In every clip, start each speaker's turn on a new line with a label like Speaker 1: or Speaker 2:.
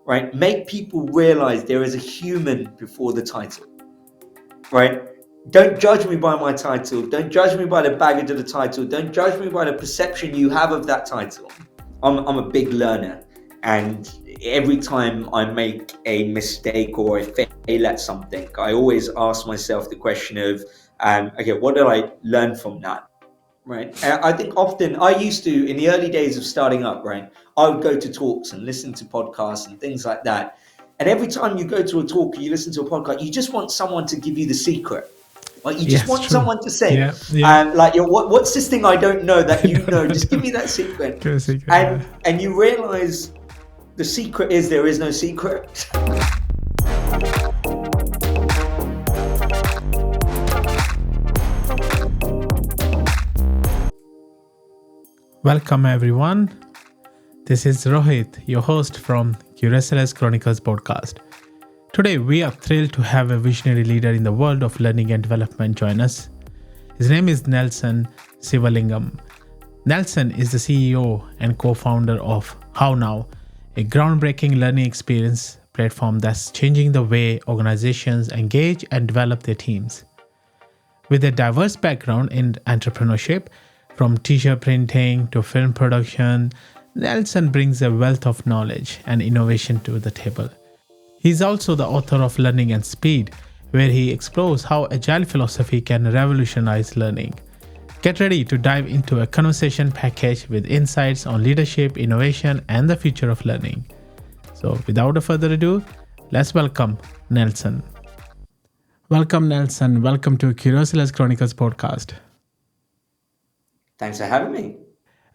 Speaker 1: right? Make people realize there is a human before the title, right? Don't judge me by my title. Don't judge me by the baggage of the title. Don't judge me by the perception you have of that title. I'm a big learner, and every time I make a mistake or I fail at something, I always ask myself the question of, okay, what did I learn from that? Right. And I think often I used to, in the early days of starting up, right, I would go to talks and listen to podcasts and things like that. And every time you go to a talk, you listen to a podcast, you just want someone to give you the secret. Like you just
Speaker 2: Yes,
Speaker 1: want
Speaker 2: true.
Speaker 1: someone to say,
Speaker 2: Yeah, yeah.
Speaker 1: like, what's this thing I don't know that you
Speaker 2: No,
Speaker 1: know?
Speaker 2: no,
Speaker 1: Just give
Speaker 2: no.
Speaker 1: me that secret.
Speaker 2: Give a secret, yeah.
Speaker 1: And you realize the secret is there is no secret.
Speaker 2: Welcome, everyone. This is Rohit, your host from Curious Chronicles podcast. Today, we are thrilled to have a visionary leader in the world of learning and development join us. His name is Nelson Sivalingam. Nelson is the CEO and co-founder of HowNow, a groundbreaking learning experience platform that's changing the way organizations engage and develop their teams. With a diverse background in entrepreneurship, from t-shirt printing to film production, Nelson brings a wealth of knowledge and innovation to the table. He's also the author of Learning and Speed, where he explores how agile philosophy can revolutionize learning. Get ready to dive into a conversation package with insights on leadership, innovation, and the future of learning. So, without further ado, let's welcome Nelson. Welcome, Nelson. Welcome to Curious Chronicles podcast.
Speaker 1: Thanks for having me.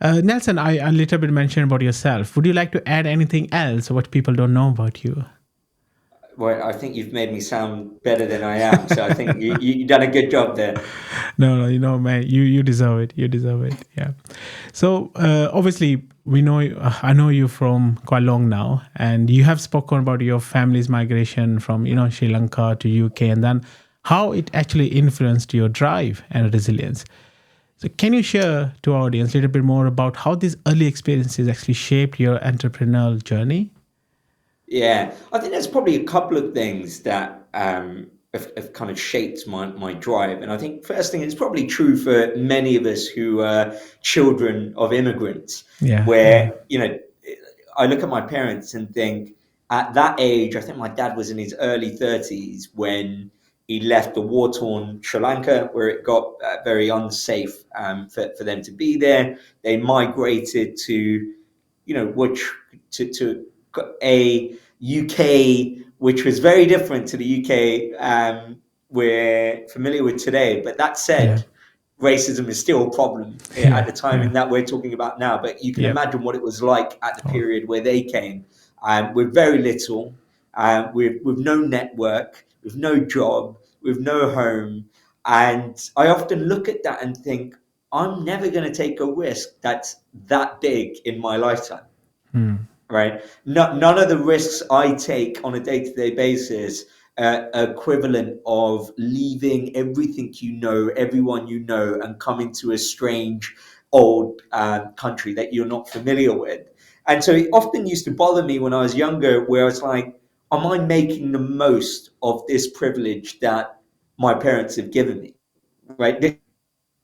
Speaker 2: Nelson, I a little bit mentioned about yourself. Would you like to add anything else what people don't know about you?
Speaker 1: Well, I think you've made me sound better than I am. So I think you've done a good job there.
Speaker 2: No, man, you deserve it. You deserve it. Yeah. So obviously, we know I know you from quite long now, and you have spoken about your family's migration from Sri Lanka to UK, and then how it actually influenced your drive and resilience. So can you share to our audience a little bit more about how these early experiences actually shaped your entrepreneurial journey?
Speaker 1: Yeah, I think there's probably a couple of things that have kind of shaped my drive. And I think first thing, it's probably true for many of us who are children of immigrants,
Speaker 2: Yeah, yeah,
Speaker 1: where, I look at my parents and think at that age, I think my dad was in his early 30s when he left the war-torn Sri Lanka, where it got very unsafe for them to be there. They migrated to, which to a UK, which was very different to the UK we're familiar with today. But that
Speaker 2: yeah,
Speaker 1: said, racism is still a problem at
Speaker 2: yeah,
Speaker 1: the time
Speaker 2: yeah.
Speaker 1: in that we're talking about now. But you can
Speaker 2: Yep.
Speaker 1: imagine what it was like at the
Speaker 2: Oh,
Speaker 1: period where they came, with very little, with no network, with no job, with no home. And I often look at that and think, I'm never going to take a risk that's that big in my lifetime.
Speaker 2: hmm.
Speaker 1: Right? None of the risks I take on a day-to-day basis are equivalent of leaving everything you know, everyone you know, and coming to a strange old country that you're not familiar with. And so it often used to bother me when I was younger, where I was like, am I making the most of this privilege that my parents have given me? Right?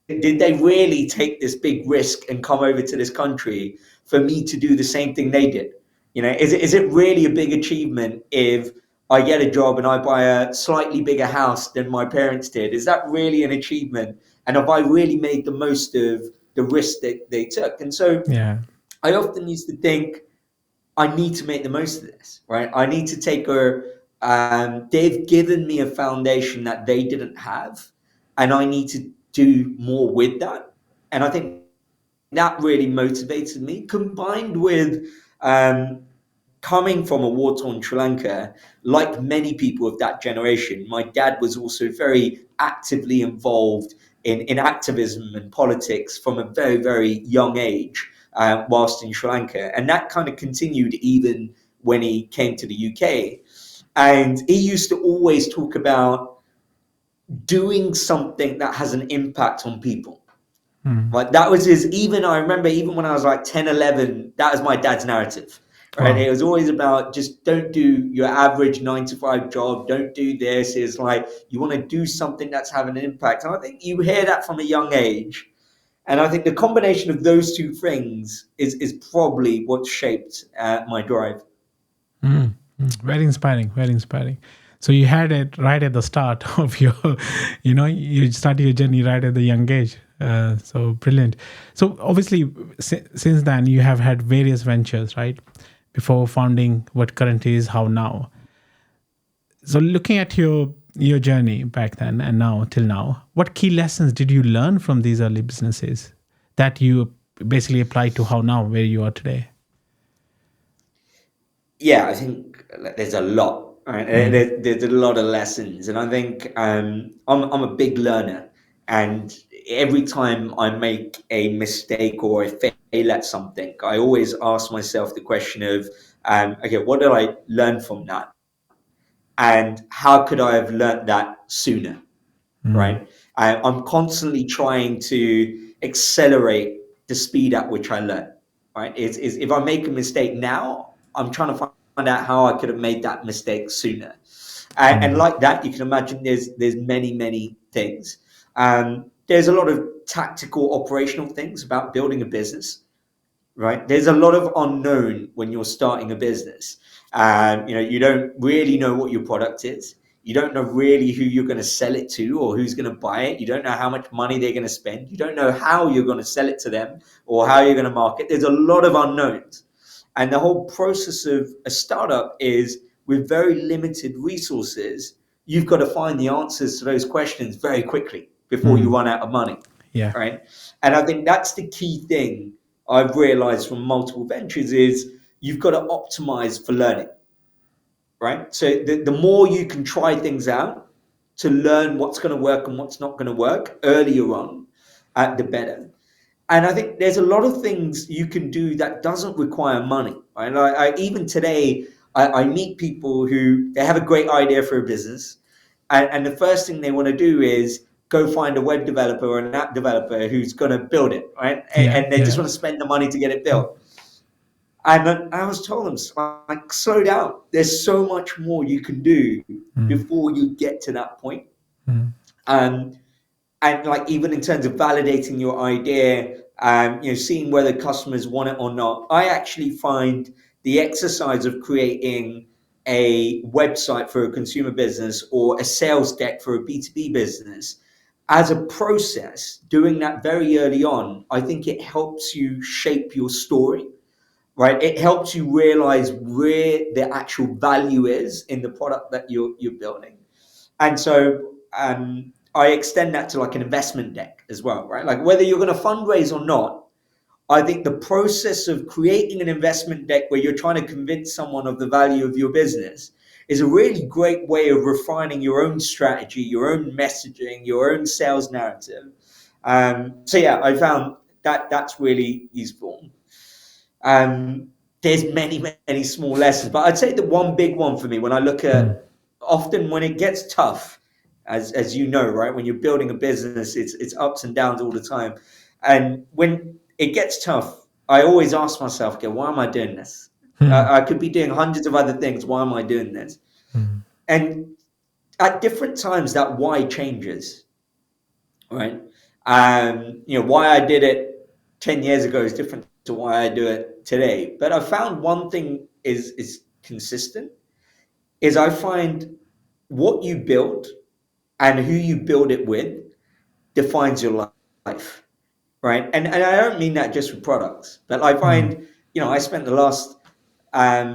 Speaker 1: Did they really take this big risk and come over to this country for me to do the same thing they did? Is it really a big achievement if I get a job and I buy a slightly bigger house than my parents did? Is that really an achievement? And have I really made the most of the risk that they took? And so
Speaker 2: Yeah,
Speaker 1: I often used to think, I need to make the most of this, right? I need to take they've given me a foundation that they didn't have, and I need to do more with that. And I think that really motivated me, combined with um, coming from a war-torn Sri Lanka. Like many people of that generation, my dad was also very actively involved in activism and politics from a very, very young age, whilst in Sri Lanka. And that kind of continued even when he came to the UK. And he used to always talk about doing something that has an impact on people.
Speaker 2: hmm.
Speaker 1: Like that was his, even I remember, even when I was like 10, 11, that was my dad's narrative. right?
Speaker 2: Wow.
Speaker 1: It was always about just don't do your average 9 to 5 job. Don't do this. It's like you want to do something that's having an impact. And I think you hear that from a young age. And I think the combination of those two things is probably what shaped my drive.
Speaker 2: Mm, very inspiring, very inspiring. So you had it right at the start of your, you started your journey right at the young age. So brilliant. So obviously, since then you have had various ventures, right? Before founding what currently is How Now. So looking at your journey back then and now till now, what key lessons did you learn from these early businesses that you basically apply to How Now, where you are today?
Speaker 1: Yeah, I think like, there's a lot. Right?
Speaker 2: Mm,
Speaker 1: There's a lot of lessons, and I think I'm a big learner, and every time I make a mistake or I fail at something, I always ask myself the question of, okay, what did I learn from that, and how could I have learned that sooner?
Speaker 2: mm,
Speaker 1: Right? I'm constantly trying to accelerate the speed at which I learn. Right? Is if I make a mistake now, I'm trying to find out how I could have made that mistake sooner. And
Speaker 2: mm,
Speaker 1: like that, you can imagine there's many things. There's a lot of tactical, operational things about building a business, right? There's a lot of unknown when you're starting a business. You don't really know what your product is. You don't know really who you're going to sell it to or who's going to buy it. You don't know how much money they're going to spend. You don't know how you're going to sell it to them or how you're going to market. There's a lot of unknowns. And the whole process of a startup is with very limited resources, you've got to find the answers to those questions very quickly before you
Speaker 2: mm.
Speaker 1: run out of money,
Speaker 2: Yeah.
Speaker 1: right? And I think that's the key thing I've realized from multiple ventures is you've got to optimize for learning, right? So the more you can try things out to learn what's going to work and what's not going to work earlier on, the better. And I think there's a lot of things you can do that doesn't require money. Right? Even today, I meet people who they have a great idea for a business, and the first thing they want to do is go find a web developer or an app developer who's going to build it, right?
Speaker 2: Yeah.
Speaker 1: And they just
Speaker 2: Yeah.
Speaker 1: want to spend the money to get it built. And I was told them, like, slow down. There's so much more you can do
Speaker 2: Mm,
Speaker 1: before you get to that point.
Speaker 2: mm,
Speaker 1: Um, and like even in terms of validating your idea, seeing whether customers want it or not. I actually find the exercise of creating a website for a consumer business or a sales deck for a B2B business as a process, doing that very early on, I think it helps you shape your story, right? It helps you realize where the actual value is in the product that you're building. And so I extend that to like an investment deck as well, right? Like whether you're going to fundraise or not, I think the process of creating an investment deck where you're trying to convince someone of the value of your business is a really great way of refining your own strategy, your own messaging, your own sales narrative. So yeah, I found that that's really useful. Um, there's many small lessons, but I'd say the one big one for me when I look
Speaker 2: mm.
Speaker 1: at often when it gets tough, as you know, right, when you're building a business, it's ups and downs all the time, and when it gets tough, I always ask myself, okay, why am I doing this?
Speaker 2: Mm,
Speaker 1: I could be doing hundreds of other things. Why am I doing this?
Speaker 2: mm.
Speaker 1: And at different times, that why changes, right? Why I did it 10 years ago is different to why I do it today. But I found one thing is consistent is I find what you build and who you build it with defines your life, right? And I don't mean that just for products, but I
Speaker 2: Mm.
Speaker 1: find, I spent the last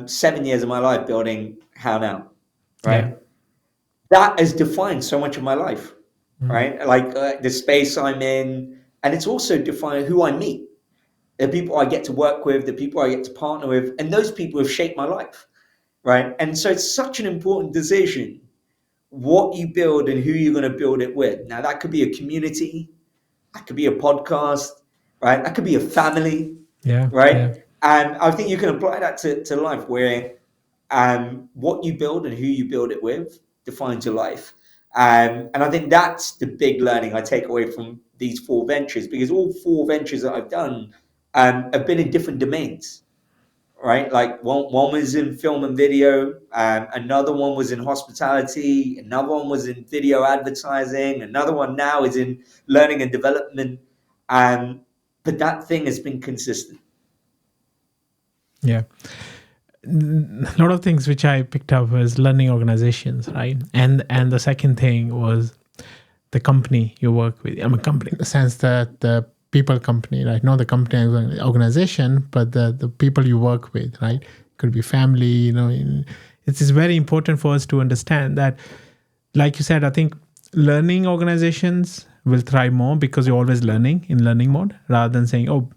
Speaker 1: 7 years of my life building HowNow,
Speaker 2: Yeah.
Speaker 1: right? That has defined so much of my life,
Speaker 2: Mm.
Speaker 1: right? Like the space I'm in, and it's also defined who I meet, the people I get to work with, the people I get to partner with, and those people have shaped my life, right? And so it's such an important decision what you build and who you're going to build it with. Now, that could be a community, that could be a podcast, right? That could be a family,
Speaker 2: Yeah. Yeah.
Speaker 1: right? And I think you can apply that to life where what you build and who you build it with defines your life. And I think that's the big learning I take away from these four ventures because all four ventures that I've done have been in different domains, right? Like one was in film and video, another one was in hospitality, another one was in video advertising, another one now is in learning and development. Um, but that thing has been consistent.
Speaker 2: Yeah. A lot of things which I picked up was learning organizations, right? And the second thing was the company you work with. I mean, company in the sense that the people company, right? Not the company organization, but the people you work with, right? Could be family, It is very important for us to understand that, like you said, I think learning organizations will thrive more because you're always learning in learning mode rather than saying, oh,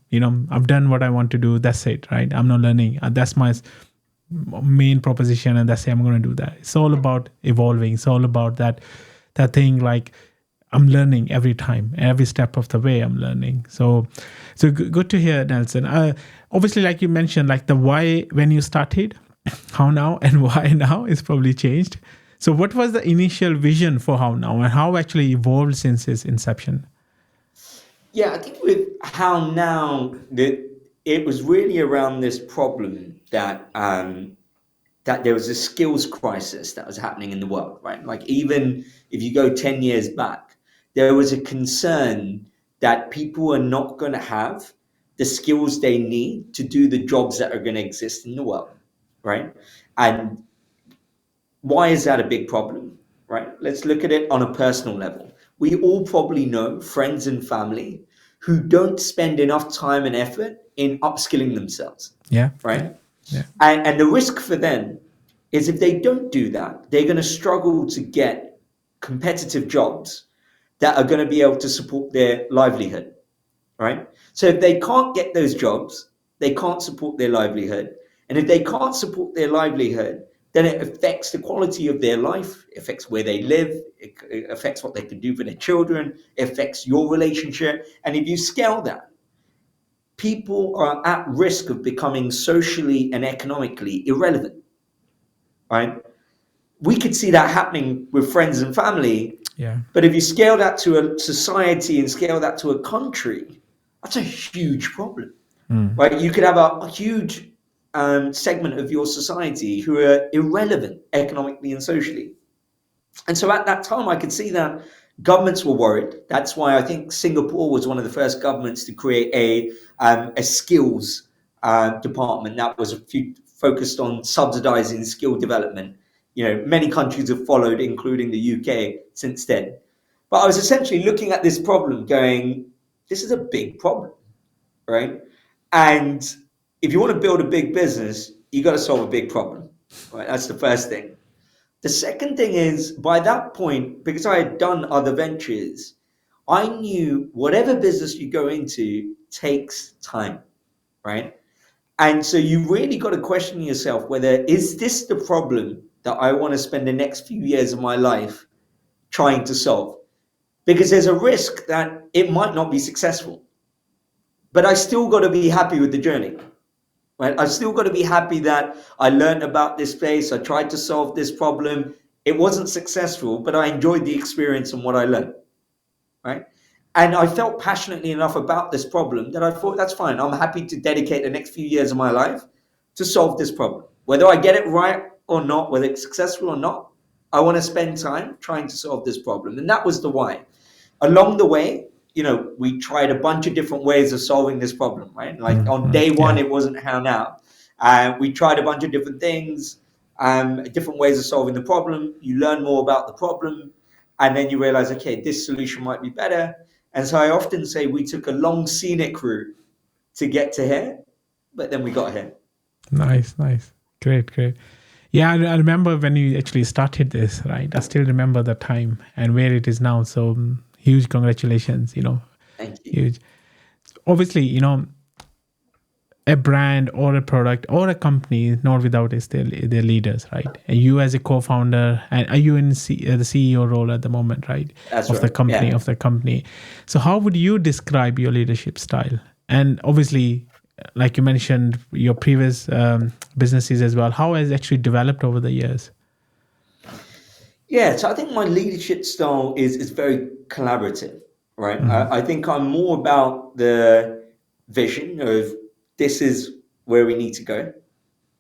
Speaker 2: I've done what I want to do. That's it, right? I'm not learning. That's my main proposition, and that's it. I'm going to do that. It's all about evolving. It's all about that thing like I'm learning every time, every step of the way I'm learning. So good to hear, Nelson. Obviously, like you mentioned, like the why when you started, how now, and why now is probably changed. So what was the initial vision for how now, and how actually evolved since its inception?
Speaker 1: Yeah, I think with how now that it was really around this problem that there was a skills crisis that was happening in the world, right? Like even if you go 10 years back, there was a concern that people are not going to have the skills they need to do the jobs that are going to exist in the world, right? And why is that a big problem, right? Let's look at it on a personal level. We all probably know friends and family who don't spend enough time and effort in upskilling themselves,
Speaker 2: Yeah,
Speaker 1: right?
Speaker 2: yeah, yeah,
Speaker 1: And the risk for them is if they don't do that, they're going to struggle to get competitive jobs that are going to be able to support their livelihood, right? So if they can't get those jobs, they can't support their livelihood. And if they can't support their livelihood, then it affects the quality of their life, it affects where they live, it affects what they can do for their children, it affects your relationship. And if you scale that, people are at risk of becoming socially and economically irrelevant, right? We could see that happening with friends and family,
Speaker 2: yeah.
Speaker 1: but if you scale that to a society and scale that to a country, that's a huge problem,
Speaker 2: Mm.
Speaker 1: right? You could have a huge segment of your society who are irrelevant economically and socially. And so at that time, I could see that governments were worried. That's why I think Singapore was one of the first governments to create a skills department that was focused on subsidizing skill development. Many countries have followed, including the UK, since then. But I was essentially looking at this problem, going, "This is a big problem, right?" And if you want to build a big business, you got to solve a big problem, right? That's the first thing. The second thing is, by that point, because I had done other ventures, I knew whatever business you go into takes time, right? And so you really got to question yourself whether is this the problem that I want to spend the next few years of my life trying to solve? Because there's a risk that it might not be successful, but I still got to be happy with the journey. Right? I've still got to be happy that I learned about this space. I tried to solve this problem. It wasn't successful, but I enjoyed the experience and what I learned. Right? And I felt passionately enough about this problem that I thought, that's fine. I'm happy to dedicate the next few years of my life to solve this problem. Whether I get it right or not, whether it's successful or not, I want to spend time trying to solve this problem. And that was the why. Along the way, we tried a bunch of different ways of solving this problem, right? Like on day one,
Speaker 2: Yeah,
Speaker 1: it wasn't HowNow. We tried a bunch of different things, different ways of solving the problem. You learn more about the problem, and then you realize, okay, this solution might be better. And so I often say we took a long scenic route to get to here, but then we got here.
Speaker 2: nice, nice, great, great. Yeah, I remember when you actually started this, right? I still remember the time and where it is now. So huge congratulations,
Speaker 1: Thank you.
Speaker 2: huge. Obviously, a brand or a product or a company is not without its their leaders, right? And you as a co-founder, and are you in the CEO role at the moment, right?
Speaker 1: That's
Speaker 2: Of the
Speaker 1: right.
Speaker 2: company,
Speaker 1: Yeah.
Speaker 2: of the company. So how would you describe your leadership style? And obviously, like you mentioned, your previous businesses as well. How has it actually developed over the years?
Speaker 1: Yeah, so I think my leadership style is very collaborative, right?
Speaker 2: Mm,
Speaker 1: I think I'm more about the vision of this is where we need to go.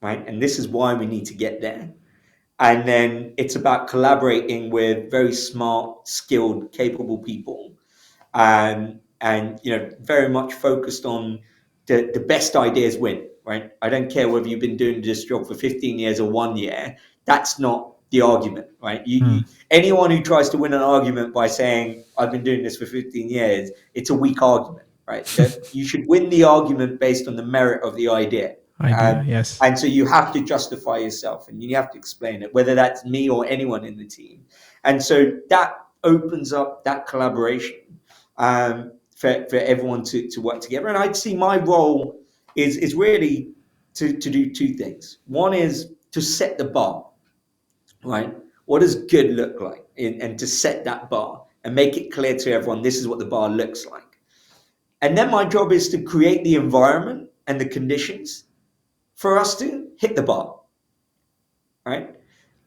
Speaker 1: right? And this is why we need to get there. And then it's about collaborating with very smart, skilled, capable people, and very much focused on the best ideas win, right? I don't care whether you've been doing this job for 15 years or 1 year. That's not the argument, right?
Speaker 2: Hmm.
Speaker 1: Anyone who tries to win an argument by saying I've been doing this for 15 years, it's a weak argument, right? That you should win the argument based on the merit of the idea.
Speaker 2: Idea,
Speaker 1: um,
Speaker 2: yes.
Speaker 1: and so you have to justify yourself and you have to explain it, whether that's me or anyone in the team. And so that opens up that collaboration, for everyone to work together. And I'd see my role is really to do two things. One is to set the bar, right? What does good look like? And to set that bar and make it clear to everyone this is what the bar looks like. And then my job is to create the environment and the conditions for us to hit the bar, right?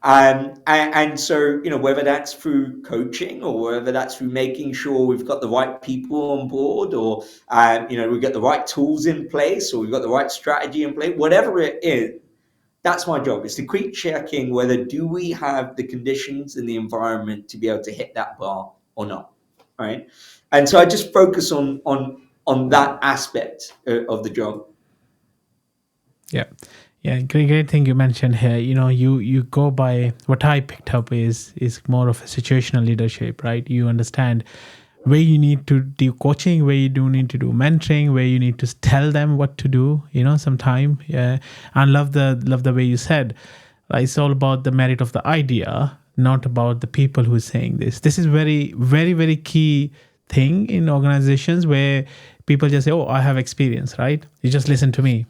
Speaker 1: And so, whether that's through coaching or whether that's through making sure we've got the right people on board, or, we've got the right tools in place, or we've got the right strategy in place, whatever it is, that's my job, is to keep checking whether do we have the conditions and the environment to be able to hit that bar or not, right? And so I just focus on that aspect of the job.
Speaker 2: Yeah. Yeah, great thing you mentioned here. You go by what I picked up is more of a situational leadership, right? You understand where you need to do coaching, where you do need to do mentoring, where you need to tell them what to do, sometime. Yeah. And love the way you said, it's all about the merit of the idea, not about the people who are saying this. This is very, very, very key thing in organizations where people just say, oh, I have experience, right? You just listen to me.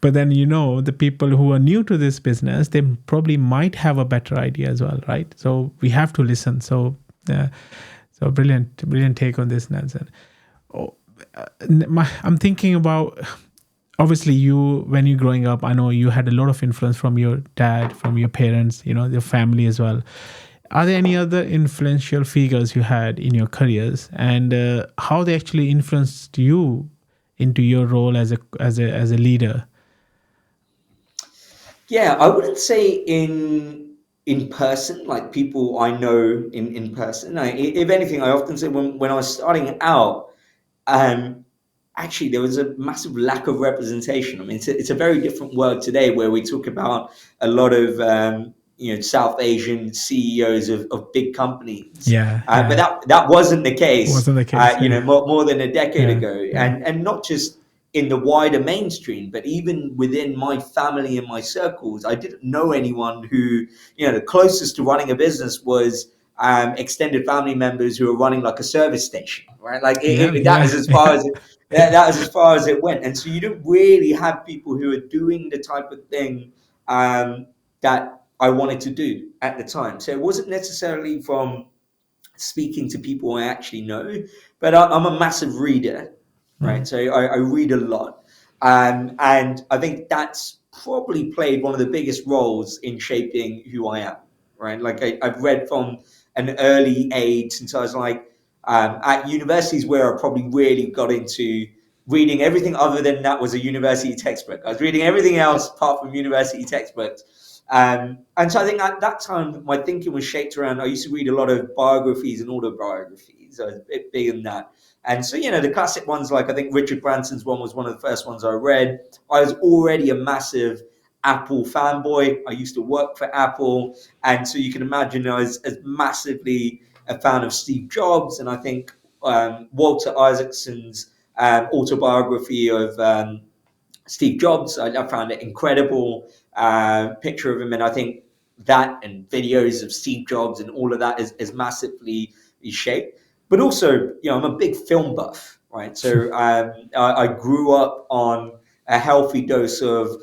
Speaker 2: But then, the people who are new to this business, they probably might have a better idea as well, right? So we have to listen. So brilliant take on this, Nelson. Oh, I'm thinking about, obviously, when you're growing up, I know you had a lot of influence from your dad, from your parents, your family as well. Are there any other influential figures you had in your careers, and how they actually influenced you into your role as a leader?
Speaker 1: Yeah, I wouldn't say in person, like people I know in person. If anything, I often say when I was starting out, um, actually there was a massive lack of representation. I mean, it's a very different world today where we talk about a lot of South Asian CEOs of big companies,
Speaker 2: Yeah,
Speaker 1: but
Speaker 2: yeah,
Speaker 1: that wasn't the case.
Speaker 2: wasn't the case. Yeah,
Speaker 1: More than a decade
Speaker 2: yeah,
Speaker 1: ago,
Speaker 2: yeah,
Speaker 1: and not just in the wider mainstream, but even within my family and my circles, I didn't know anyone who, the closest to running a business was extended family members who were running like a service station, right? Like
Speaker 2: yeah,
Speaker 1: that
Speaker 2: yeah,
Speaker 1: was as far
Speaker 2: yeah,
Speaker 1: as that was as far as it went. And so you didn't really have people who are doing the type of thing that I wanted to do at the time. So it wasn't necessarily from speaking to people I actually know, but I'm a massive reader, right?
Speaker 2: mm,
Speaker 1: So I read a lot, and I think that's probably played one of the biggest roles in shaping who I am, right? Like I've read from an early age since I was like at universities where I probably really got into reading everything other than that was a university textbook. I was reading everything else apart from university textbooks. And so I think at that time, my thinking was shaped around, I used to read a lot of biographies and autobiographies. I was a bit big in that. And so, the classic ones, like I think Richard Branson's one was one of the first ones I read. I was already a massive Apple fanboy. I used to work for Apple. And so you can imagine I was as massively a fan of Steve Jobs. And I think Walter Isaacson's autobiography of Steve Jobs. I found it incredible picture of him, and I think that and videos of Steve Jobs and all of that is massively shaped. But also, I'm a big film buff, right? So I grew up on a healthy dose of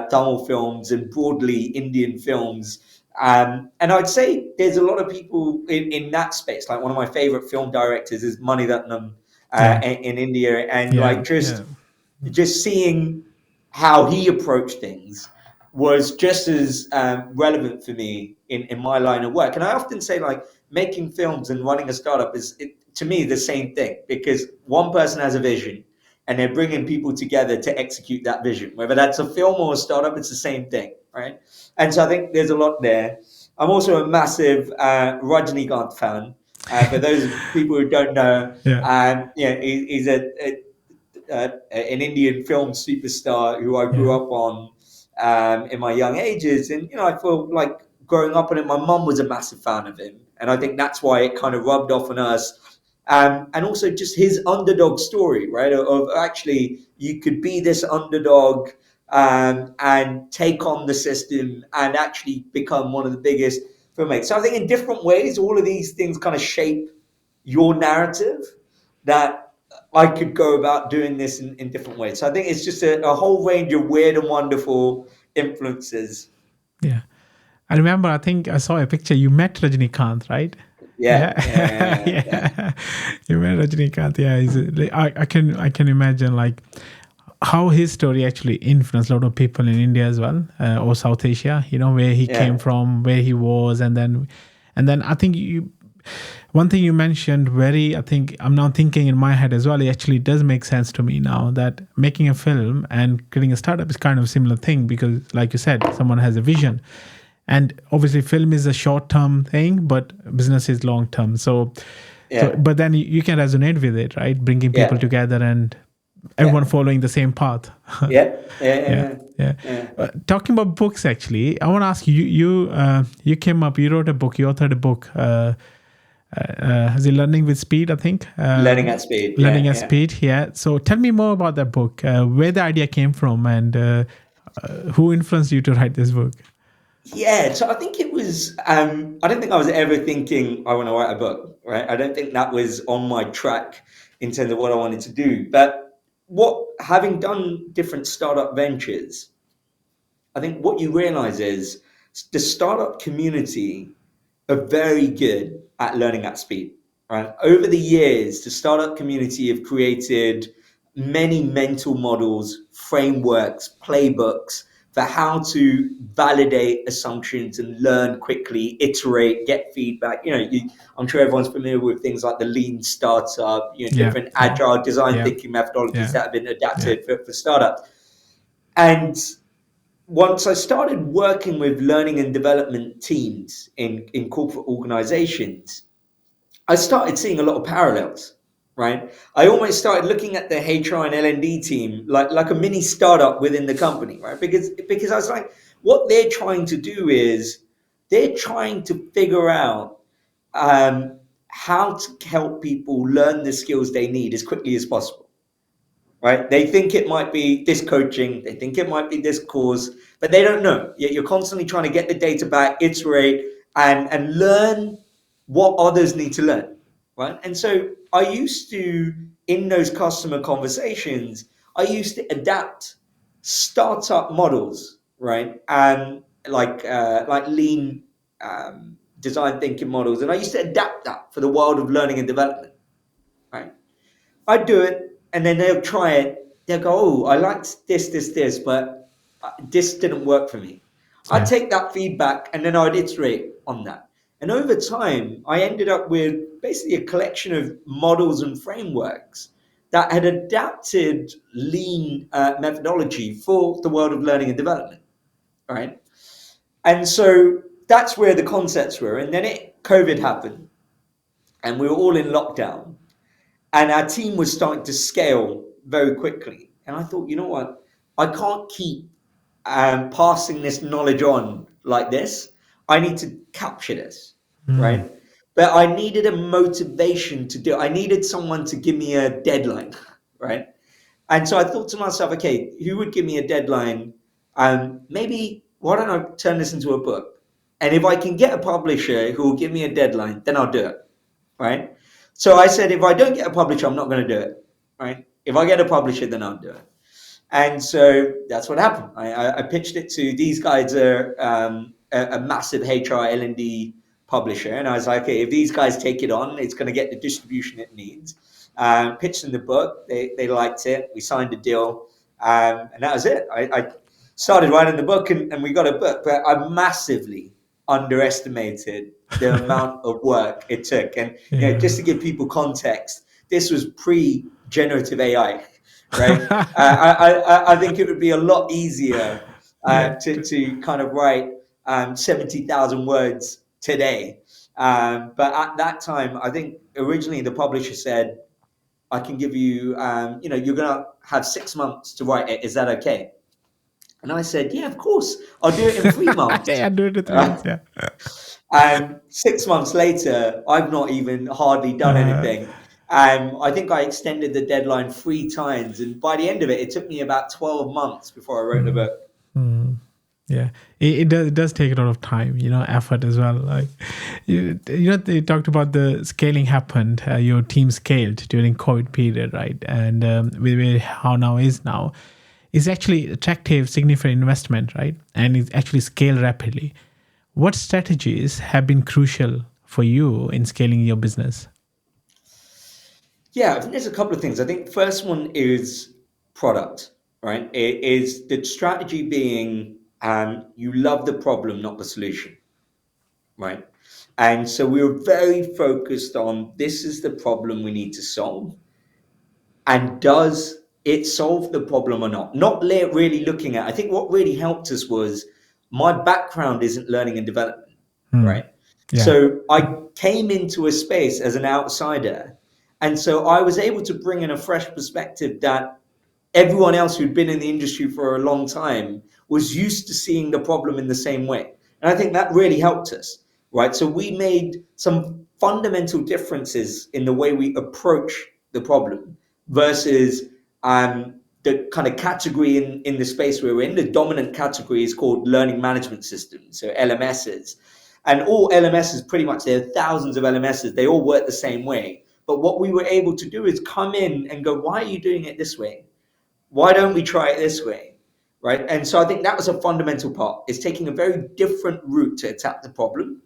Speaker 1: Tamil films and broadly Indian films. And I'd say there's a lot of people in that space. Like one of my favorite film directors is Maniratnam
Speaker 2: yeah,
Speaker 1: in India, and
Speaker 2: yeah,
Speaker 1: like
Speaker 2: yeah,
Speaker 1: just seeing how he approached things was just as relevant for me in my line of work. And I often say, like, making films and running a startup is, to me, the same thing, because one person has a vision, and they're bringing people together to execute that vision. Whether that's a film or a startup, it's the same thing, right? And so I think there's a lot there. I'm also a massive Rajnikant fan. For those people who don't know,
Speaker 2: Yeah.
Speaker 1: he's an Indian film superstar who I grew
Speaker 2: Yeah.
Speaker 1: up on in my young ages. And, I feel like growing up on it, my mum was a massive fan of him. And I think that's why it kind of rubbed off on us. And also just his underdog story, right? Of actually, you could be this underdog and take on the system and actually become one of the biggest filmmakers. So I think in different ways, all of these things kind of shape your narrative that I could go about doing this in different ways. So I think it's just a whole range of weird and wonderful influences.
Speaker 2: Yeah. I remember, I think I saw a picture. You met Rajnikant, right?
Speaker 1: Yeah,
Speaker 2: Yeah.
Speaker 1: yeah.
Speaker 2: Yeah. You met Rajnikant. Yeah. I can imagine like how his story actually influenced a lot of people in India as well, or South Asia, where he came
Speaker 1: Yeah.
Speaker 2: from, where he was. And then I think one thing you mentioned I think I'm now thinking in my head as well, it actually does make sense to me now that making a film and creating a startup is kind of a similar thing because, like you said, someone has a vision. And obviously, film is a short-term thing, but business is long-term. So,
Speaker 1: Yeah.
Speaker 2: but then you can resonate with it, right? Bringing people
Speaker 1: Yeah.
Speaker 2: together and everyone
Speaker 1: Yeah.
Speaker 2: following the same path.
Speaker 1: Yeah. Yeah.
Speaker 2: Yeah,
Speaker 1: Yeah.
Speaker 2: yeah.
Speaker 1: Yeah.
Speaker 2: Talking about books, actually, I want to ask you. You wrote a book. You authored a book. Is it Learning with Speed? I think.
Speaker 1: Learning at speed. Yeah.
Speaker 2: Learning at
Speaker 1: Yeah.
Speaker 2: Speed. Yeah. So tell me more about that book. Where the idea came from, and who influenced you to write this book?
Speaker 1: Yeah, so I think it was. I don't think I was ever thinking I want to write a book, right? I don't think that was on my track in terms of what I wanted to do. But having done different startup ventures, I think what you realize is the startup community are very good at learning at speed. Right? Over the years, the startup community have created many mental models, frameworks, playbooks for how to validate assumptions and learn quickly, iterate, get feedback. I'm sure everyone's familiar with things like the lean startup,
Speaker 2: Yeah,
Speaker 1: different
Speaker 2: yeah,
Speaker 1: agile design
Speaker 2: yeah,
Speaker 1: thinking methodologies
Speaker 2: yeah,
Speaker 1: that have been
Speaker 2: yeah,
Speaker 1: adapted for startups. And once I started working with learning and development teams in corporate organizations, I started seeing a lot of parallels, right? I almost started looking at the HR and L&D team like a mini startup within the company, right? Because I was like, what they're trying to do is they're trying to figure out how to help people learn the skills they need as quickly as possible, right? They think it might be this coaching, they think it might be this course, but they don't know. Yet you're constantly trying to get the data back, iterate, and learn what others need to learn, right? And so I used to, in those customer conversations, I used to adapt startup models, right? And like lean design thinking models, and I used to adapt that for the world of learning and development, right? I'd do it, and then they'll try it. They'll go, "Oh, I liked this, but this didn't work for me." I'd
Speaker 2: yeah,
Speaker 1: take that feedback, and then I'd iterate on that. And over time, I ended up with basically a collection of models and frameworks that had adapted lean methodology for the world of learning and development, right? And so that's where the concepts were. And then COVID happened, and we were all in lockdown, and our team was starting to scale very quickly. And I thought, you know what? I can't keep passing this knowledge on like this. I need to capture this,
Speaker 2: mm,
Speaker 1: right? But I needed a motivation to do it. I needed someone to give me a deadline, right? And so I thought to myself, okay, who would give me a deadline? Maybe why don't I turn this into a book? And if I can get a publisher who will give me a deadline, then I'll do it, right? So I said, if I don't get a publisher, I'm not going to do it, right? If I get a publisher, then I'll do it. And so that's what happened. I pitched it to these guys are a massive HR L&D publisher, and I was like, okay, if these guys take it on, it's going to get the distribution it needs. Pitched in the book, they liked it. We signed a deal, and that was it. I started writing the book, and we got a book. But I massively underestimated the amount of work it took. And
Speaker 2: yeah,
Speaker 1: just to give people context, this was pre generative AI, right? I think it would be a lot easier
Speaker 2: Yeah.
Speaker 1: to kind of write 70,000 words today. But at that time, I think originally the publisher said, I can give you, you're going to have 6 months to write it. Is that okay? And I said, yeah, of course. I'll do it in 3 months.
Speaker 2: Yeah, do it in 3 months. Yeah.
Speaker 1: And 6 months later, I've not even hardly done
Speaker 2: Uh,
Speaker 1: anything. I think I extended the deadline 3 times. And by the end of it, it took me about 12 months before I wrote the
Speaker 2: mm,
Speaker 1: book.
Speaker 2: mm. Yeah, it does take a lot of time, effort as well. Like, they talked about the scaling happened. Your team scaled during COVID period, right? And where HowNow is now is actually attractive, significant investment, right? And it's actually scaled rapidly. What strategies have been crucial for you in scaling your business?
Speaker 1: Yeah, I think there's a couple of things. I think first one is product, right? It is the strategy being you love the problem, not the solution, right? And so we were very focused on this is the problem we need to solve. And does it solve the problem or not? Not really looking at, I think what really helped us was my background isn't learning and development,
Speaker 2: Hmm.
Speaker 1: right?
Speaker 2: Yeah.
Speaker 1: So I came into a space as an outsider. And so I was able to bring in a fresh perspective that everyone else who'd been in the industry for a long time was used to seeing the problem in the same way. And I think that really helped us, right? So we made some fundamental differences in the way we approach the problem versus the kind of category in the space we're in. The dominant category is called learning management systems, so LMSs. And all LMSs, pretty much, there are thousands of LMSs. They all work the same way. But what we were able to do is come in and go, why are you doing it this way? Why don't we try it this way? Right. And so I think that was a fundamental part, is taking a very different route to attack the problem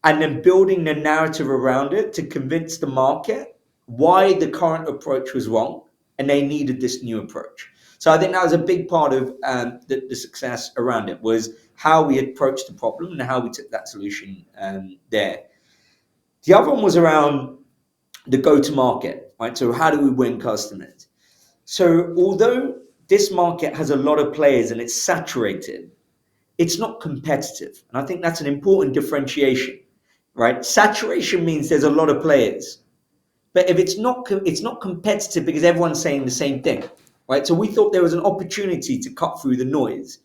Speaker 1: and then building the narrative around it to convince the market why the current approach was wrong and they needed this new approach. So I think that was a big part of the success around it, was how we approached the problem and how we took that solution there. The other one was around the go-to-market, right? So how do we win customers? So although this market has a lot of players and it's saturated, it's not competitive. And I think that's an important differentiation, right? Saturation means there's a lot of players. But if it's not competitive because everyone's saying the same thing, right? So we thought there was an opportunity to cut through the noise.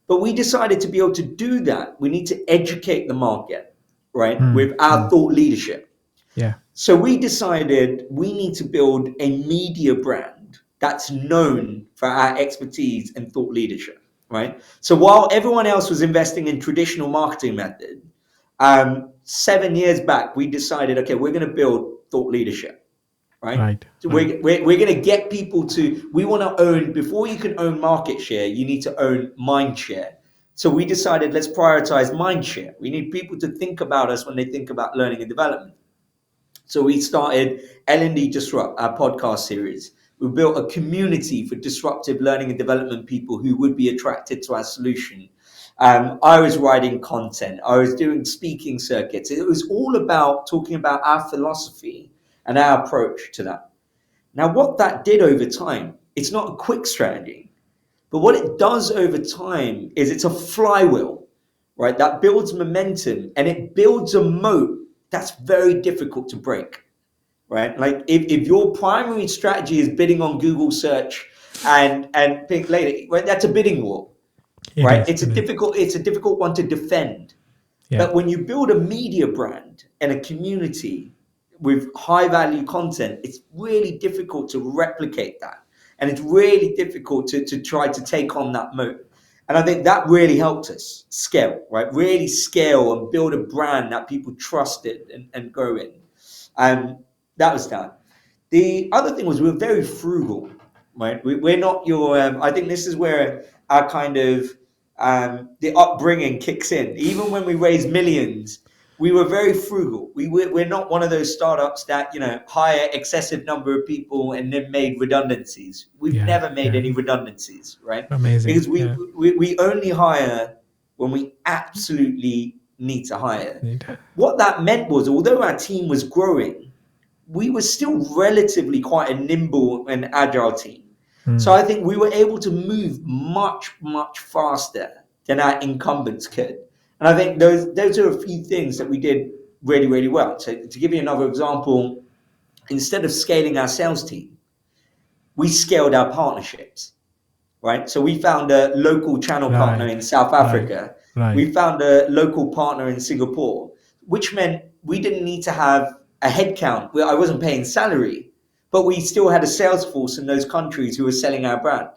Speaker 1: But we decided to be able to do that, we need to educate the market, right?
Speaker 2: Hmm.
Speaker 1: With our
Speaker 2: Hmm.
Speaker 1: thought leadership.
Speaker 2: Yeah.
Speaker 1: So we decided we need to build a media brand that's known for our expertise and thought leadership, right? So while everyone else was investing in traditional marketing method, 7 years back, we decided, okay, we're going to build thought leadership, right?
Speaker 2: Right.
Speaker 1: So
Speaker 2: Right.
Speaker 1: we're going to get people to, we want to own, before you can own market share, you need to own mind share. So we decided, let's prioritize mind share. We need people to think about us when they think about learning and development. So we started L&D Disrupt, our podcast series. We built a community for disruptive learning and development people who would be attracted to our solution. I was writing content. I was doing speaking circuits. It was all about talking about our philosophy and our approach to that. Now, what that did over time, it's not a quick strategy, but what it does over time is it's a flywheel, right? That builds momentum and it builds a moat that's very difficult to break, right? Like if your primary strategy is bidding on Google search and think later, right, that's a bidding war,
Speaker 2: It
Speaker 1: right?
Speaker 2: is. It is.
Speaker 1: It's a difficult one to defend.
Speaker 2: Yeah.
Speaker 1: But when you build a media brand and a community with high value content, it's really difficult to replicate that. And it's really difficult to try to take on that moat. And I think that really helped us scale, right? Really scale and build a brand that people trusted and grow in. And that was that. The other thing was we were very frugal, right? We're not your. I think this is where our kind of the upbringing kicks in. Even when we raised millions, we were very frugal. We're not one of those startups that hire excessive number of people and then made redundancies. We've
Speaker 2: Yeah.
Speaker 1: never made
Speaker 2: Yeah.
Speaker 1: any redundancies, right?
Speaker 2: Amazing.
Speaker 1: Because we
Speaker 2: Yeah.
Speaker 1: we only hire when we absolutely need to hire.
Speaker 2: Neat.
Speaker 1: What that meant was, although our team was growing, we were still relatively quite a nimble and agile team. So
Speaker 2: Mm.
Speaker 1: I think we were able to move much, much faster than our incumbents could. And I think those are a few things that we did really, really well. So to give you another example, instead of scaling our sales team, we scaled our partnerships, right? So we found a local channel partner
Speaker 2: Right,
Speaker 1: in South
Speaker 2: right,
Speaker 1: Africa.
Speaker 2: right.
Speaker 1: We found a local partner in Singapore, which meant we didn't need to have a headcount. I wasn't paying salary, but we still had a sales force in those countries who were selling our brand,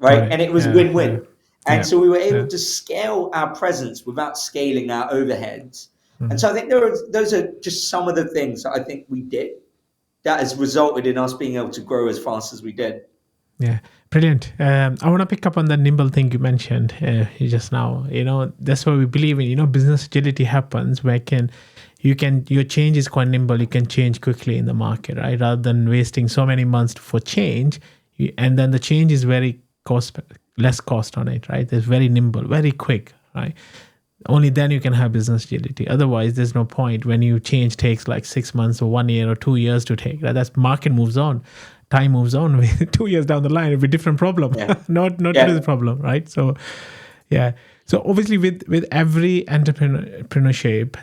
Speaker 2: Got
Speaker 1: right?
Speaker 2: it.
Speaker 1: And it was
Speaker 2: Yeah, yeah,
Speaker 1: win-win. And
Speaker 2: yeah,
Speaker 1: so we were able
Speaker 2: yeah.
Speaker 1: to scale our presence without scaling our overheads. And
Speaker 2: Mhm.
Speaker 1: so I think those are just some of the things that I think we did that has resulted in us being able to grow as fast as we did.
Speaker 2: Yeah, brilliant. I want to pick up on the nimble thing you mentioned just now. That's what we believe in. Business agility happens where your change is quite nimble. You can change quickly in the market, right? Rather than wasting so many months for change, and then the change is very less cost on it, right? It's very nimble, very quick, right? Only then you can have business agility. Otherwise, there's no point when you change takes like 6 months or 1 year or 2 years to take. Right? That's market moves on, time moves on. 2 years down the line, it'll be a different problem,
Speaker 1: Yeah.
Speaker 2: not
Speaker 1: Yeah.
Speaker 2: today's problem, right? So, yeah. So obviously, with every entrepreneurship,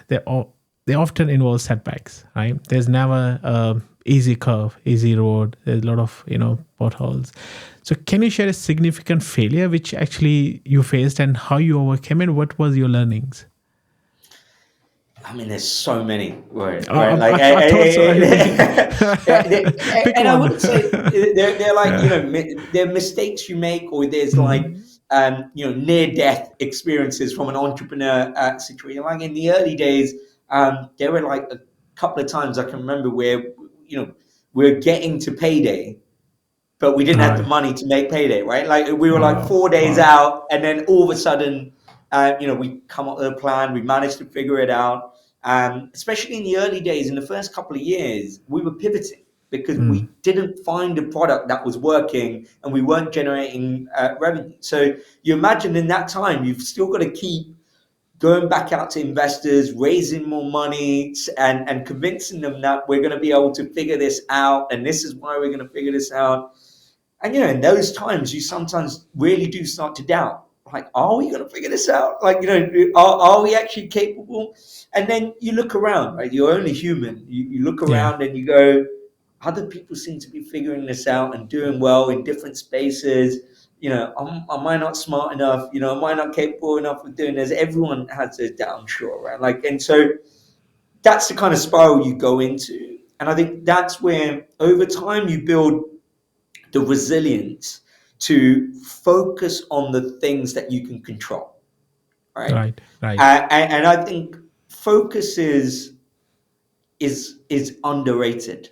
Speaker 2: they often involve setbacks, right? There's never a easy curve, easy road. There's a lot of potholes. So can you share a significant failure which actually you faced and how you overcame it? What was your learnings?
Speaker 1: I mean, there's so many, right?
Speaker 2: I,
Speaker 1: Right? Like,
Speaker 2: I thought so. Pick
Speaker 1: and I
Speaker 2: one.
Speaker 1: wouldn't say they're like,
Speaker 2: Yeah.
Speaker 1: they're mistakes you make, or there's like,
Speaker 2: Mm.
Speaker 1: near death experiences from an entrepreneur situation. Like in the early days, there were like a couple of times I can remember where, we're getting to payday, but we didn't have the
Speaker 2: Right.
Speaker 1: money to make payday, right? Like we were like
Speaker 2: Wow.
Speaker 1: 4 days
Speaker 2: Wow.
Speaker 1: out, and then all of a sudden, we come up with a plan. We managed to figure it out. Especially in the early days, in the first couple of years, we were pivoting because
Speaker 2: Mm.
Speaker 1: we didn't find a product that was working, and we weren't generating revenue. So you imagine in that time, you've still got to keep going back out to investors, raising more money, and convincing them that we're going to be able to figure this out, and this is why we're going to figure this out. And in those times, you sometimes really do start to doubt, like, are we going to figure this out? Like, are we actually capable? And then you look around, right? You're only human. You look
Speaker 2: Yeah.
Speaker 1: around and you go, other people seem to be figuring this out and doing well in different spaces. Am I not smart enough? Am I not capable enough of doing this? Everyone has a down, sure, right? Like, and so that's the kind of spiral you go into. And I think that's where over time you build the resilience to focus on the things that you can control, right?
Speaker 2: Right. Right.
Speaker 1: And I think focus is underrated,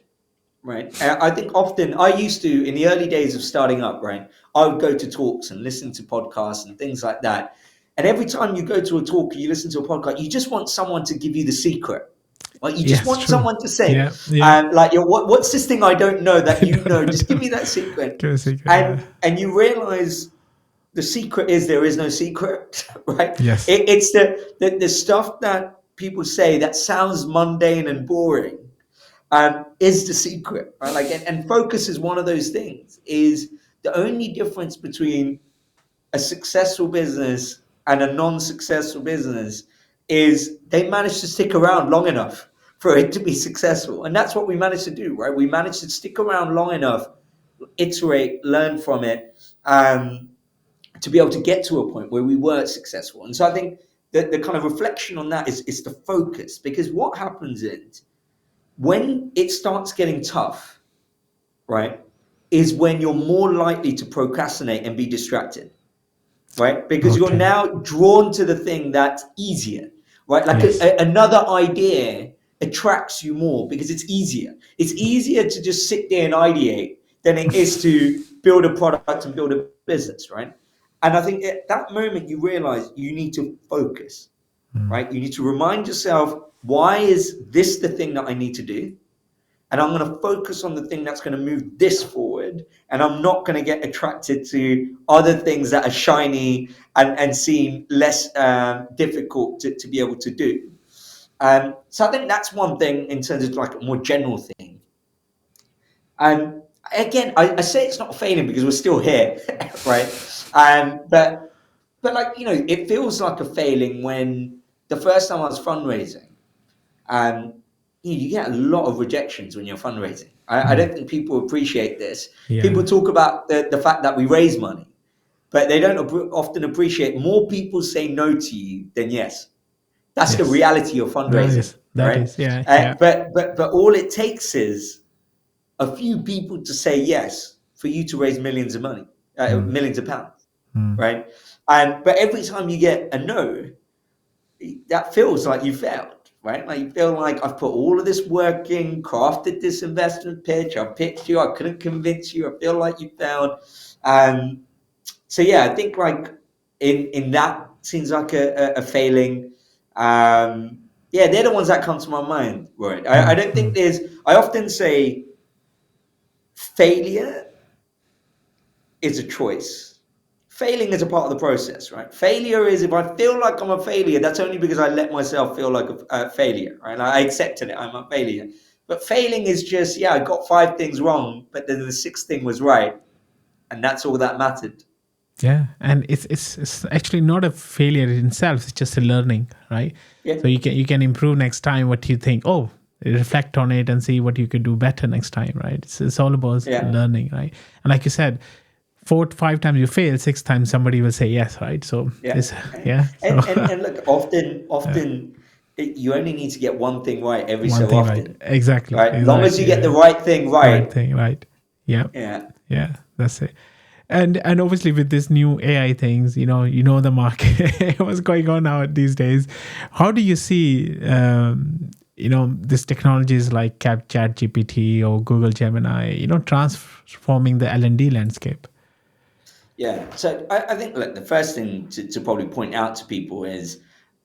Speaker 1: right? And I think often I used to in the early days of starting up, right? I would go to talks and listen to podcasts and things like that. And every time you go to a talk or you listen to a podcast, you just want someone to give you the secret. Like you just
Speaker 2: Yes.
Speaker 1: want
Speaker 2: True.
Speaker 1: someone to say,
Speaker 2: Yeah. Yeah.
Speaker 1: like, what's this thing I don't know that
Speaker 2: I
Speaker 1: you know? Just give
Speaker 2: don't
Speaker 1: me
Speaker 2: know.
Speaker 1: that secret.
Speaker 2: Give a secret. Yeah.
Speaker 1: And you realize the secret is there is no secret, right?
Speaker 2: Yes.
Speaker 1: It's the stuff that people say that sounds mundane and boring, is the secret, right? Like, and focus is one of those things. Is the only difference between a successful business and a non-successful business is they manage to stick around long enough for it to be successful, and that's what we managed to do, right? We managed to stick around long enough, iterate, learn from it, to be able to get to a point where we were successful. And so I think that the kind of reflection on that is the focus, because what happens is when it starts getting tough, right, is when you're more likely to procrastinate and be distracted, right? Because you're
Speaker 2: Okay.
Speaker 1: now drawn to the thing that's easier, right? Like
Speaker 2: Yes.
Speaker 1: another idea attracts you more because it's easier. It's easier to just sit there and ideate than it is to build a product and build a business, right? And I think at that moment you realize you need to focus,
Speaker 2: Mm.
Speaker 1: right? You need to remind yourself, why is this the thing that I need to do? And I'm going to focus on the thing that's going to move this forward. And I'm not going to get attracted to other things that are shiny and seem less difficult to be able to do. So I think that's one thing in terms of like a more general thing. again, I say it's not failing because we're still here, right? But like, it feels like a failing when the first time I was fundraising, um, you get a lot of rejections when you're fundraising. I
Speaker 2: Mm.
Speaker 1: don't think people appreciate this. People
Speaker 2: Yeah.
Speaker 1: talk about the fact that we raise money, but they don't often appreciate more people say no to you than yes. That's the
Speaker 2: Yes.
Speaker 1: reality of
Speaker 2: That
Speaker 1: fundraising,
Speaker 2: is. That
Speaker 1: right?
Speaker 2: is. Yeah. Yeah.
Speaker 1: But all it takes is a few people to say yes for you to raise millions of money,
Speaker 2: Mm.
Speaker 1: millions of pounds,
Speaker 2: Mm.
Speaker 1: right? And but every time you get a no, that feels like you failed, right? Like you feel like I've put all of this work in, crafted this investment pitch, I pitched you, I couldn't convince you, I feel like you failed. Um, so yeah, I think like in that seems like a failing. Yeah, they're the ones that come to my mind, right? I
Speaker 2: Mm.
Speaker 1: don't think
Speaker 2: Mm.
Speaker 1: there's. I often say failure is a choice. Failing is a part of the process, right? Failure is if I feel like I'm a failure, that's only because I let myself feel like a failure, right? I accepted it, I'm a failure. But failing is just, yeah, I got five things wrong, but then the sixth thing was right, and that's all that mattered.
Speaker 2: Yeah, and it's actually not a failure in itself. It's just a learning, right?
Speaker 1: Yeah,
Speaker 2: So you can improve next time what you think. Oh, reflect on it and see what you could do better next time, right? It's all about
Speaker 1: yeah,
Speaker 2: learning, right? And like you said, 4 to 5 times you fail, 6 times somebody will say yes, right? So
Speaker 1: yeah.
Speaker 2: it's yeah. So
Speaker 1: And look, often you only need to get one thing right every
Speaker 2: one
Speaker 1: so
Speaker 2: thing right,
Speaker 1: often,
Speaker 2: exactly,
Speaker 1: right? Long as you
Speaker 2: exactly,
Speaker 1: get the
Speaker 2: yeah.
Speaker 1: right thing
Speaker 2: Right
Speaker 1: right,
Speaker 2: thing, right? Yeah.
Speaker 1: yeah,
Speaker 2: Yeah, that's it. And obviously with this new AI things, you know the market, what's going on now these days. How do you see this technologies like Chat GPT or Google Gemini, transforming the L&D landscape?
Speaker 1: yeah. So I think look, the first thing to probably point out to people is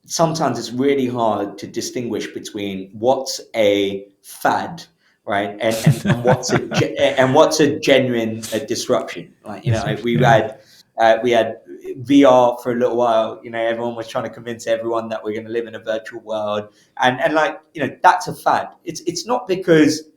Speaker 1: sometimes it's really hard to distinguish between what's a fad, right, and what's a genuine disruption. Like
Speaker 2: Disruption. Yeah.
Speaker 1: we had VR for a little while. Everyone was trying to convince everyone that we're going to live in a virtual world, and like that's a fad. It's not because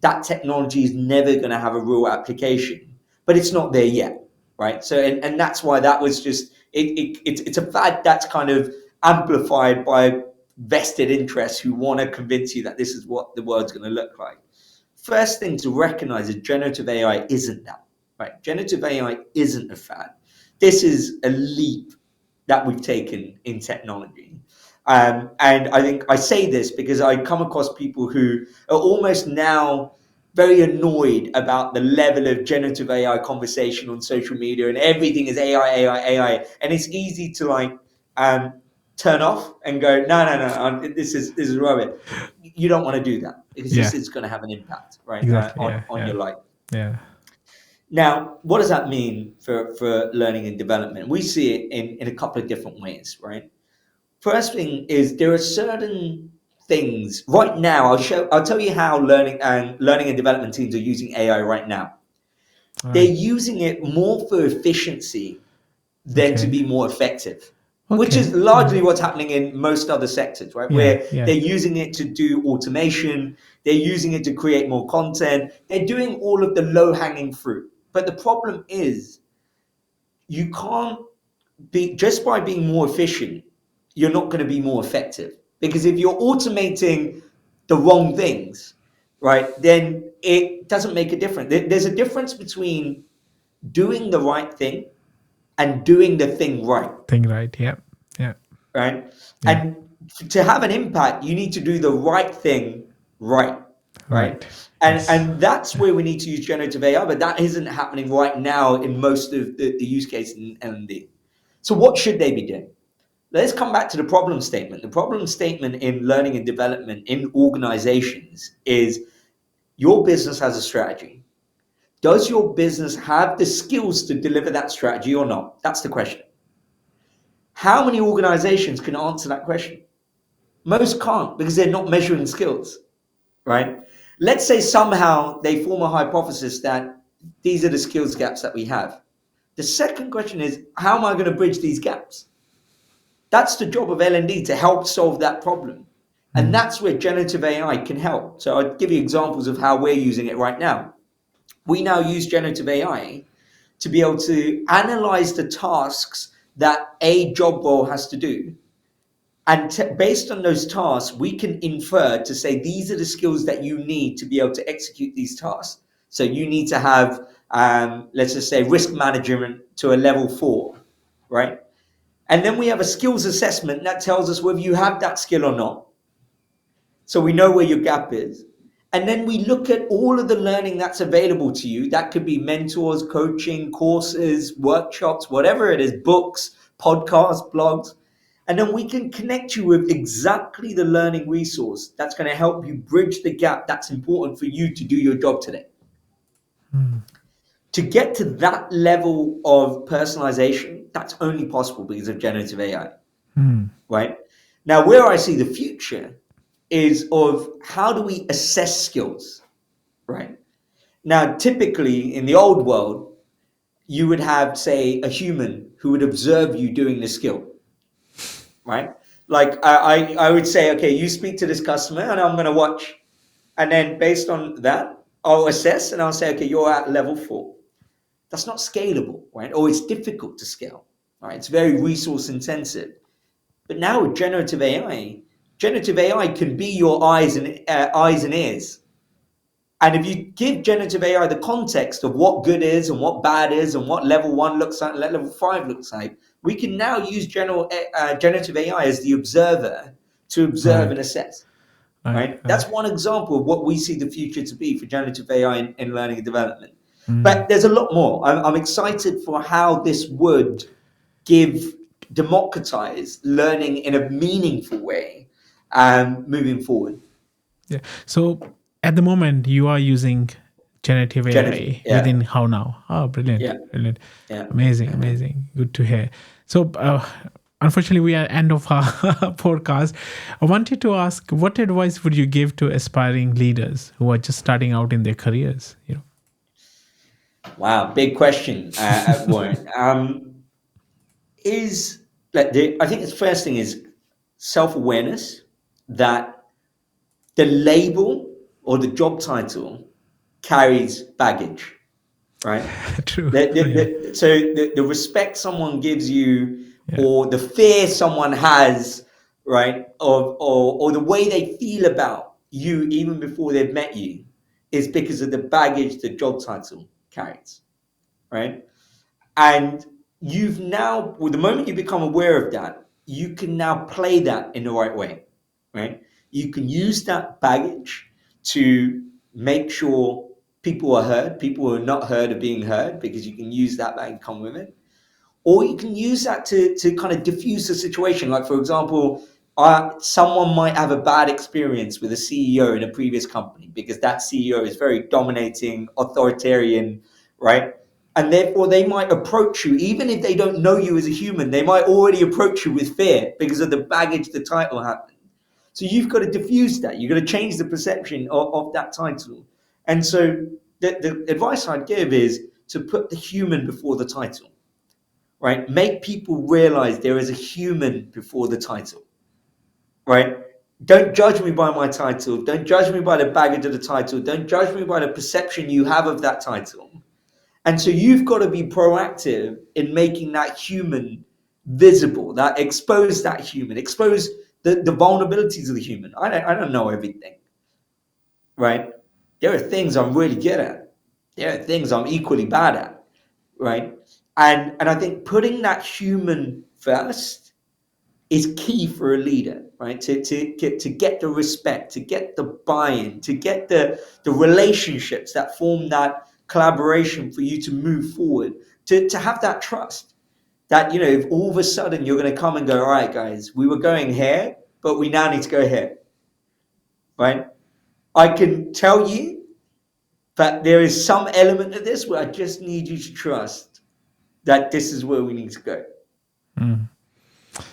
Speaker 1: that technology is never going to have a real application, but it's not there yet, right? So and that's why that was just it's a fad that's kind of amplified by vested interests who want to convince you that this is what the world's going to look like. First thing to recognize is generative AI isn't that, right? Generative AI isn't a fad. This is a leap that we've taken in technology. And I think I say this because I come across people who are almost now very annoyed about the level of generative AI conversation on social media, and everything is AI, AI, AI. And it's easy to um, turn off and go, no, no, no, this is rubbish. You don't want to do that because this
Speaker 2: Yeah.
Speaker 1: is going to have an impact, right,
Speaker 2: Exactly. Yeah.
Speaker 1: on
Speaker 2: Yeah.
Speaker 1: your life.
Speaker 2: Yeah.
Speaker 1: Now, what does that mean for learning and development? We see it in a couple of different ways, right? First thing is there are certain things right now. I'll tell you how learning and development teams are using AI right now.
Speaker 2: All
Speaker 1: They're
Speaker 2: right.
Speaker 1: using it more for efficiency than to
Speaker 2: Okay.
Speaker 1: be more effective, which is
Speaker 2: Okay.
Speaker 1: largely what's happening in most other sectors, right?
Speaker 2: Yeah.
Speaker 1: Where
Speaker 2: Yeah.
Speaker 1: they're using it to do automation, they're using it to create more content, they're doing all of the low hanging fruit. But the problem is, you can't be just by being more efficient, you're not going to be more effective. Because if you're automating the wrong things, right, then it doesn't make a difference. There's a difference between doing the right thing and doing the thing right,
Speaker 2: Thing right. Yeah. Yeah.
Speaker 1: right?
Speaker 2: Yeah.
Speaker 1: And to have an impact, you need to do the right thing right, right?
Speaker 2: Right.
Speaker 1: And
Speaker 2: Yes.
Speaker 1: and that's where we need to use generative AI, but that isn't happening right now in most of the use cases in L&D. So what should they be doing? Let's come back to the problem statement. The problem statement in learning and development in organizations is your business has a strategy. Does your business have the skills to deliver that strategy or not? That's the question. How many organizations can answer that question? Most can't because they're not measuring skills, right? Let's say somehow they form a hypothesis that these are the skills gaps that we have. The second question is, how am I going to bridge these gaps? That's the job of L&D to help solve that problem. And
Speaker 2: Mm.
Speaker 1: that's where generative AI can help. So I'll give you examples of how we're using it right now. We now use generative AI to be able to analyze the tasks that a job role has to do. And based on those tasks, we can infer to say these are the skills that you need to be able to execute these tasks. So you need to have, let's just say, risk management to a level 4, right? And then we have a skills assessment that tells us whether you have that skill or not. So we know where your gap is. And then we look at all of the learning that's available to you. That could be mentors, coaching, courses, workshops, whatever it is, books, podcasts, blogs. And then we can connect you with exactly the learning resource that's going to help you bridge the gap that's important for you to do your job today.
Speaker 2: Mm.
Speaker 1: To get to that level of personalization, that's only possible because of generative AI,
Speaker 2: Mm.
Speaker 1: right? Now, where I see the future is of how do we assess skills, right? Now, typically in the old world, you would have, say, a human who would observe you doing the skill, right? Like I would say, okay, you speak to this customer and I'm going to watch. And then based on that, I'll assess and I'll say, okay, you're at level 4. That's not scalable, right? Or it's difficult to scale, right? It's very resource intensive. But now with generative AI can be your eyes and ears. And if you give generative AI the context of what good is and what bad is and what level 1 looks like and level 5 looks like, we can now use generative AI as the observer to observe
Speaker 2: Right.
Speaker 1: and assess.
Speaker 2: Right.
Speaker 1: Right?
Speaker 2: Right.
Speaker 1: That's one example of what we see the future to be for generative AI in learning and development.
Speaker 2: Mm.
Speaker 1: But there's a lot more. I'm excited for how this would democratize learning in a meaningful way moving forward.
Speaker 2: Yeah. So at the moment, you are using generative
Speaker 1: Generative,
Speaker 2: AI
Speaker 1: yeah,
Speaker 2: within HowNow. Oh, brilliant,
Speaker 1: yeah,
Speaker 2: brilliant,
Speaker 1: yeah.
Speaker 2: amazing, amazing. Good to hear. So, unfortunately, we are end of our podcast. I wanted to ask, what advice would you give to aspiring leaders who are just starting out in their careers?
Speaker 1: Wow, big question, Warren. Is I think the first thing is self-awareness that the label or the job title carries baggage, right?
Speaker 2: True. Yeah.
Speaker 1: So the respect someone gives you
Speaker 2: Yeah.
Speaker 1: or the fear someone has, right, or the way they feel about you even before they've met you is because of the baggage the job title carries, right? And you've now, well, the moment you become aware of that, you can now play that in the right way, right? You can use that baggage to make sure people are heard. People who are not heard are being heard because you can use that baggage come with it. Or you can use that to kind of diffuse the situation. Like, for example, someone might have a bad experience with a CEO in a previous company because that CEO is very dominating, authoritarian, right? And therefore, they might approach you, even if they don't know you as a human, they might already approach you with fear because of the baggage the title happened. So you've got to diffuse that. You've got to change the perception of that title. And so the advice I'd give is to put the human before the title, right? Make people realize there is a human before the title, right? Don't judge me by my title. Don't judge me by the baggage of the title. Don't judge me by the perception you have of that title. And so you've got to be proactive in making that human visible, that expose that human, expose the vulnerabilities of the human. I don't know everything, right? There are things I'm really good at. There are things I'm equally bad at, right? And I think putting that human first is key for a leader, right? To get the respect, to get the buy-in, to get the relationships that form that collaboration for you to move forward, to have that trust that, if all of a sudden you're going to come and go, all right, guys, we were going here, but we now need to go here, right? I can tell you that there is some element of this where I just need you to trust that this is where we need to go,
Speaker 2: Mm.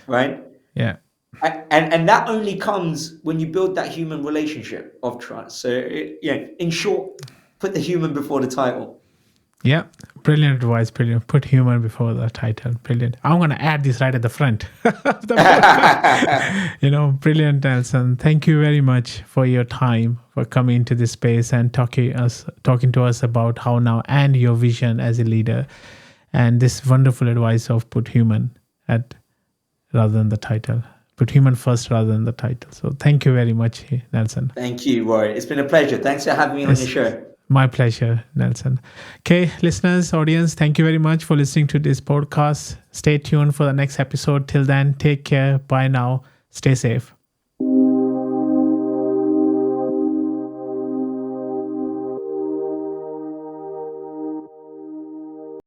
Speaker 1: right?
Speaker 2: Yeah.
Speaker 1: And that only comes when you build that human relationship of trust. So, in short, put the human before the title.
Speaker 2: Yeah, brilliant advice. Brilliant. Put human before the title. Brilliant. I'm going to add this right at the front of the podcast. Brilliant, Nelson. Thank you very much for your time, for coming into this space and talking to us about how now and your vision as a leader, and this wonderful advice of put human at rather than the title. Put human first rather than the title. So thank you very much, Nelson.
Speaker 1: Thank you, Warren. It's been a pleasure. Thanks for having me on your show.
Speaker 2: My pleasure, Nelson. Okay, listeners, audience, thank you very much for listening to this podcast. Stay tuned for the next episode. Till then, take care. Bye now. Stay safe.